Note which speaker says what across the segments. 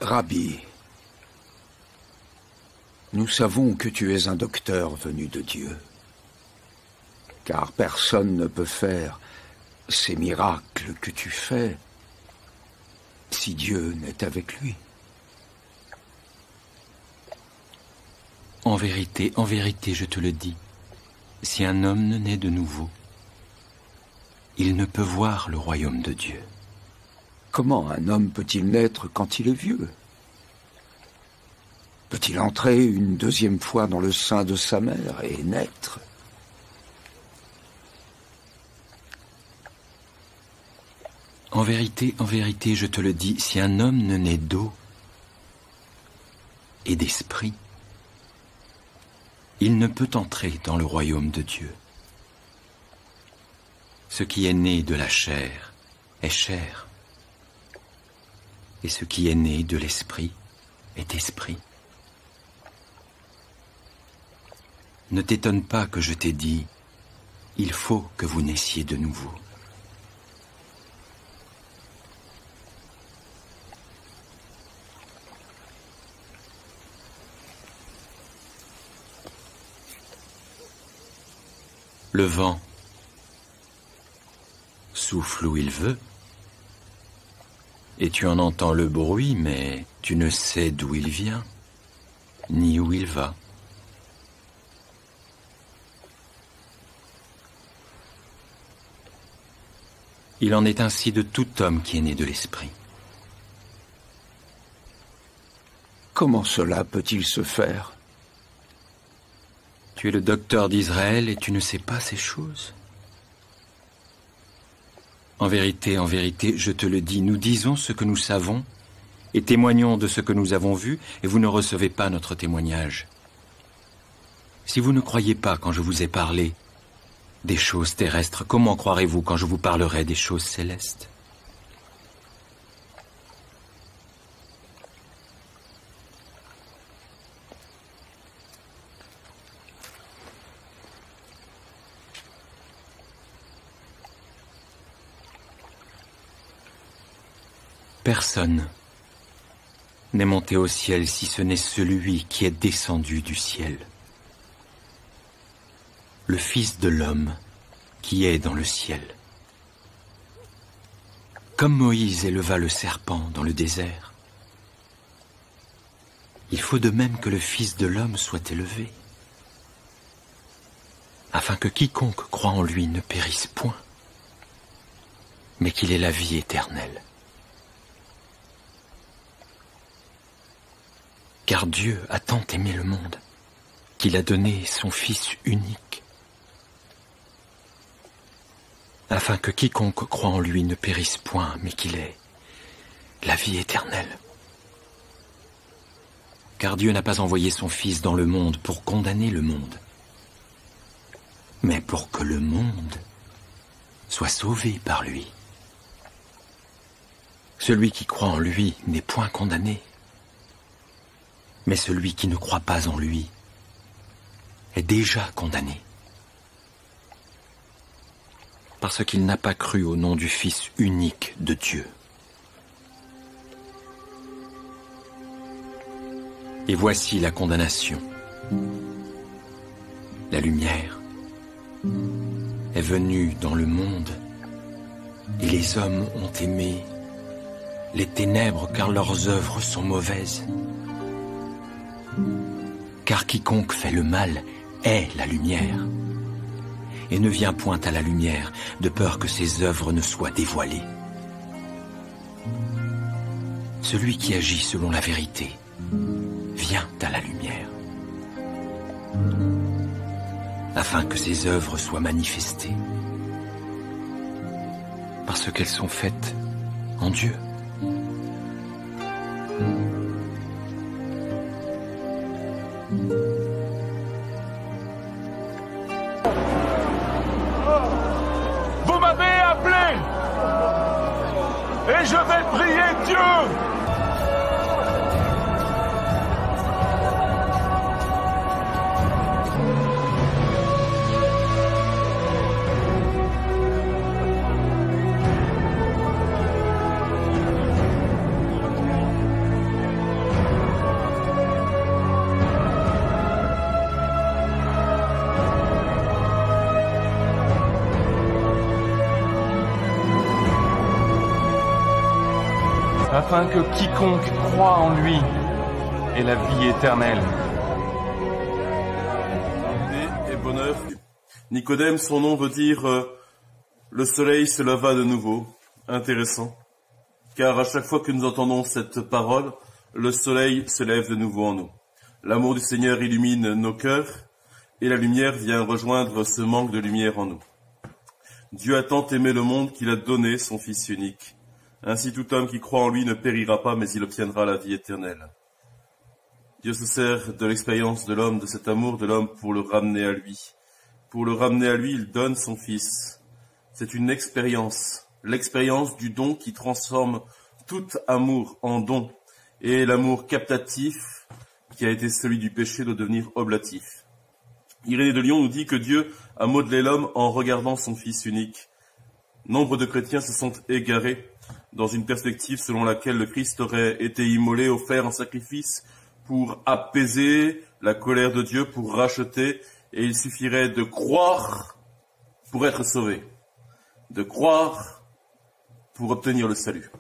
Speaker 1: Rabbi, nous savons que tu es un docteur venu de Dieu, car personne ne peut faire ces miracles que tu fais si Dieu n'est avec lui.
Speaker 2: En vérité, je te le dis, si un homme ne naît de nouveau, il ne peut voir le royaume de Dieu.
Speaker 1: Comment un homme peut-il naître quand il est vieux? Peut-il entrer une deuxième fois dans le sein de sa mère et naître?
Speaker 2: En vérité, je te le dis, si un homme ne naît d'eau et d'esprit, il ne peut entrer dans le royaume de Dieu. Ce qui est né de la chair est chair, et ce qui est né de l'esprit est esprit. Ne t'étonne pas que je t'ai dit, il faut que vous naissiez de nouveau. Le vent souffle où il veut, et tu en entends le bruit, mais tu ne sais d'où il vient, ni où il va. Il en est ainsi de tout homme qui est né de l'esprit.
Speaker 1: Comment cela peut-il se faire?
Speaker 2: Tu es le docteur d'Israël et tu ne sais pas ces choses. En vérité, je te le dis, nous disons ce que nous savons et témoignons de ce que nous avons vu, et vous ne recevez pas notre témoignage. Si vous ne croyez pas quand je vous ai parlé des choses terrestres, comment croirez-vous quand je vous parlerai des choses célestes? Personne n'est monté au ciel si ce n'est celui qui est descendu du ciel, le Fils de l'homme qui est dans le ciel. Comme Moïse éleva le serpent dans le désert, il faut de même que le Fils de l'homme soit élevé, afin que quiconque croit en lui ne périsse point, mais qu'il ait la vie éternelle. Car Dieu a tant aimé le monde qu'il a donné son Fils unique, afin que quiconque croit en lui ne périsse point, mais qu'il ait la vie éternelle. Car Dieu n'a pas envoyé son Fils dans le monde pour condamner le monde, mais pour que le monde soit sauvé par lui. Celui qui croit en lui n'est point condamné, mais celui qui ne croit pas en lui est déjà condamné, parce qu'il n'a pas cru au nom du Fils unique de Dieu. Et voici la condamnation. La lumière est venue dans le monde, et les hommes ont aimé les ténèbres car leurs œuvres sont mauvaises. Car quiconque fait le mal est la lumière, et ne vient point à la lumière, de peur que ses œuvres ne soient dévoilées. Celui qui agit selon la vérité vient à la lumière, afin que ses œuvres soient manifestées, parce qu'elles sont faites en Dieu.
Speaker 3: Vous m'avez appelé et je vais prier Dieu. afin que quiconque croit en lui ait la vie éternelle.
Speaker 4: Paix et bonheur. Nicodème, son nom veut dire le soleil se leva de nouveau. Intéressant. Car à chaque fois que nous entendons cette parole, le soleil se lève de nouveau en nous. L'amour du Seigneur illumine nos cœurs et la lumière vient rejoindre ce manque de lumière en nous. Dieu a tant aimé le monde qu'il a donné son Fils unique. Ainsi tout homme qui croit en lui ne périra pas, mais il obtiendra la vie éternelle. Dieu se sert de l'expérience de l'homme, de cet amour de l'homme pour le ramener à lui. Pour le ramener à lui, il donne son Fils. C'est une expérience, l'expérience du don qui transforme tout amour en don. Et l'amour captatif, qui a été celui du péché, doit devenir oblatif. Irénée de Lyon nous dit que Dieu a modelé l'homme en regardant son Fils unique. Nombre de chrétiens se sont égarés dans une perspective selon laquelle le Christ aurait été immolé, offert en sacrifice pour apaiser la colère de Dieu, pour racheter, et il suffirait de croire pour être sauvé, de croire pour obtenir le salut.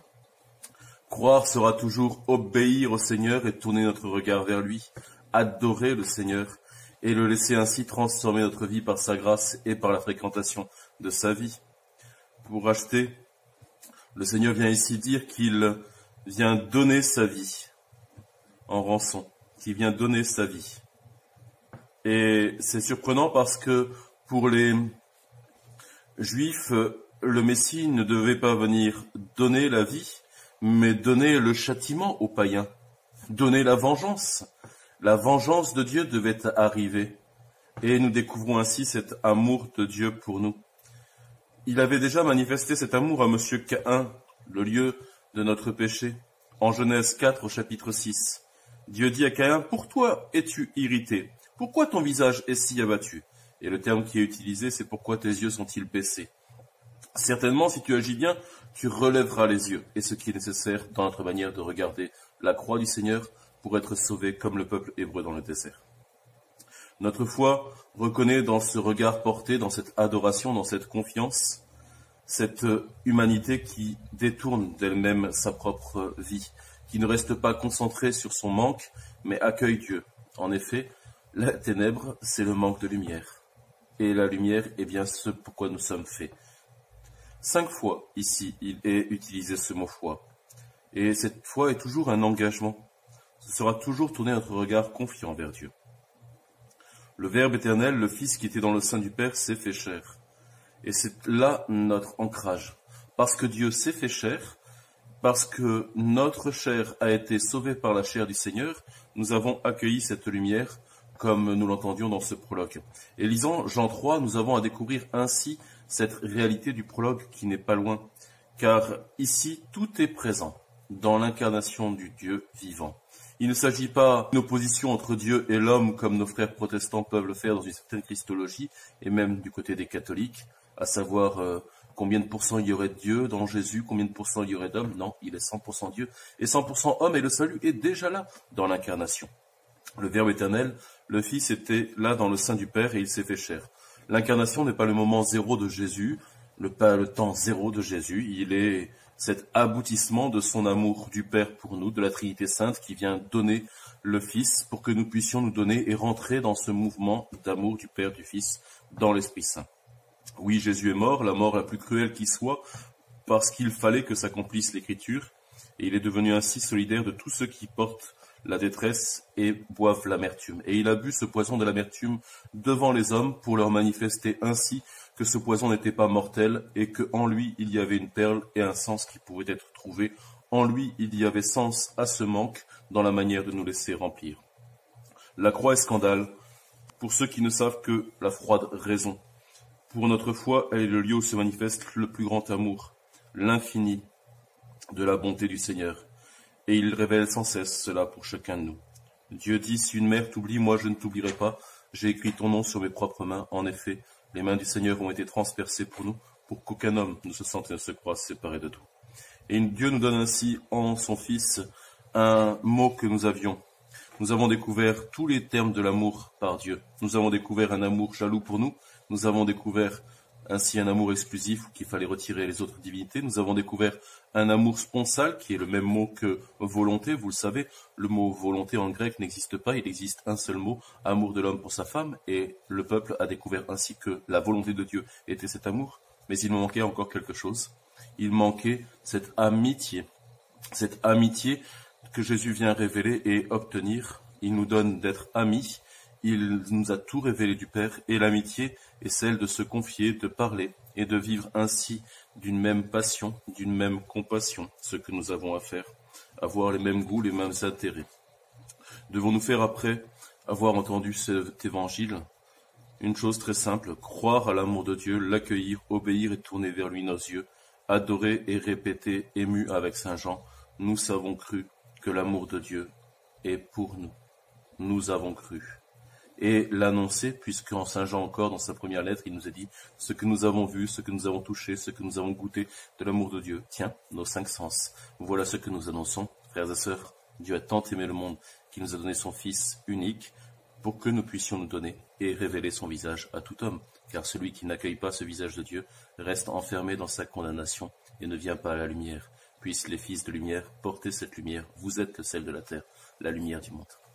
Speaker 4: Croire sera toujours obéir au Seigneur et tourner notre regard vers lui, adorer le Seigneur et le laisser ainsi transformer notre vie par sa grâce et par la fréquentation de sa vie. Pour racheter, le Seigneur vient ici dire qu'il vient donner sa vie en rançon, qu'il vient donner sa vie. Et c'est surprenant parce que pour les Juifs, le Messie ne devait pas venir donner la vie, mais donner le châtiment aux païens, donner la vengeance. La vengeance de Dieu devait arriver. Et nous découvrons ainsi cet amour de Dieu pour nous. Il avait déjà manifesté cet amour à Monsieur Caïn, le lieu de notre péché. En Genèse 4, au chapitre 6, Dieu dit à Caïn, « Pourquoi es-tu irrité? Pourquoi ton visage est si abattu ?» Et le terme qui est utilisé, c'est « Pourquoi tes yeux sont-ils baissés ?» Certainement, si tu agis bien, tu relèveras les yeux. Et ce qui est nécessaire dans notre manière de regarder la croix du Seigneur pour être sauvé comme le peuple hébreu dans le désert. Notre foi reconnaît dans ce regard porté, dans cette adoration, dans cette confiance, cette humanité qui détourne d'elle-même sa propre vie, qui ne reste pas concentrée sur son manque, mais accueille Dieu. En effet, la ténèbre, c'est le manque de lumière. Et la lumière est bien ce pourquoi nous sommes faits. 5 fois, ici, il est utilisé ce mot foi. Et cette foi est toujours un engagement. Ce sera toujours tourner notre regard confiant vers Dieu. Le Verbe éternel, le Fils qui était dans le sein du Père, s'est fait chair. Et c'est là notre ancrage. Parce que Dieu s'est fait chair, parce que notre chair a été sauvée par la chair du Seigneur, nous avons accueilli cette lumière, comme nous l'entendions dans ce prologue. Et lisant Jean 3, nous avons à découvrir ainsi cette réalité du prologue qui n'est pas loin. Car ici, tout est présent dans l'incarnation du Dieu vivant. Il ne s'agit pas d'une opposition entre Dieu et l'homme comme nos frères protestants peuvent le faire dans une certaine christologie, et même du côté des catholiques, à savoir combien de pourcents il y aurait de Dieu dans Jésus, combien de pourcents il y aurait d'hommes. Non, il est 100% Dieu et 100% homme, et le salut est déjà là dans l'incarnation. Le Verbe éternel, le Fils était là dans le sein du Père et il s'est fait chair. L'incarnation n'est pas le moment zéro de Jésus, pas le temps zéro de Jésus, il est cet aboutissement de son amour du Père pour nous, de la Trinité Sainte qui vient donner le Fils pour que nous puissions nous donner et rentrer dans ce mouvement d'amour du Père, du Fils, dans l'Esprit Saint. Oui, Jésus est mort, la mort la plus cruelle qui soit, parce qu'il fallait que s'accomplisse l'Écriture, et il est devenu ainsi solidaire de tous ceux qui portent la détresse et boivent l'amertume. Et il a bu ce poison de l'amertume devant les hommes pour leur manifester ainsi que ce poison n'était pas mortel et qu'en lui il y avait une perle et un sens qui pouvait être trouvé. En lui il y avait sens à ce manque dans la manière de nous laisser remplir. La croix est scandale pour ceux qui ne savent que la froide raison. Pour notre foi, elle est le lieu où se manifeste le plus grand amour, l'infini de la bonté du Seigneur. Et il révèle sans cesse cela pour chacun de nous. Dieu dit, si une mère t'oublie, moi je ne t'oublierai pas. J'ai écrit ton nom sur mes propres mains. En effet, les mains du Seigneur ont été transpercées pour nous, pour qu'aucun homme ne se sente et ne se croie séparé de tout. Et Dieu nous donne ainsi en son Fils un mot que nous avions. Nous avons découvert tous les termes de l'amour par Dieu. Nous avons découvert un amour jaloux pour nous. Nous avons découvert ainsi un amour exclusif ou qu'il fallait retirer les autres divinités. Nous avons découvert un amour sponsal, qui est le même mot que volonté. Vous le savez, le mot volonté en grec n'existe pas, il existe un seul mot, amour de l'homme pour sa femme, et le peuple a découvert ainsi que la volonté de Dieu était cet amour. Mais il manquait encore quelque chose. Il manquait cette amitié que Jésus vient révéler et obtenir. Il nous donne d'être amis. Il nous a tout révélé du Père, et l'amitié est celle de se confier, de parler, et de vivre ainsi d'une même passion, d'une même compassion, ce que nous avons à faire, avoir les mêmes goûts, les mêmes intérêts. Devons-nous faire, après avoir entendu cet évangile, une chose très simple, croire à l'amour de Dieu, l'accueillir, obéir et tourner vers lui nos yeux, adorer et répéter, ému avec Saint Jean, nous avons cru que l'amour de Dieu est pour nous. Nous avons cru. Et l'annoncer, puisqu'en Saint Jean encore, dans sa première lettre, il nous a dit ce que nous avons vu, ce que nous avons touché, ce que nous avons goûté de l'amour de Dieu. Tiens, nos 5 sens. Voilà ce que nous annonçons, frères et sœurs. Dieu a tant aimé le monde qu'il nous a donné son Fils unique pour que nous puissions nous donner et révéler son visage à tout homme. Car celui qui n'accueille pas ce visage de Dieu reste enfermé dans sa condamnation et ne vient pas à la lumière. Puissent les fils de lumière porter cette lumière. Vous êtes le sel de la terre, la lumière du monde.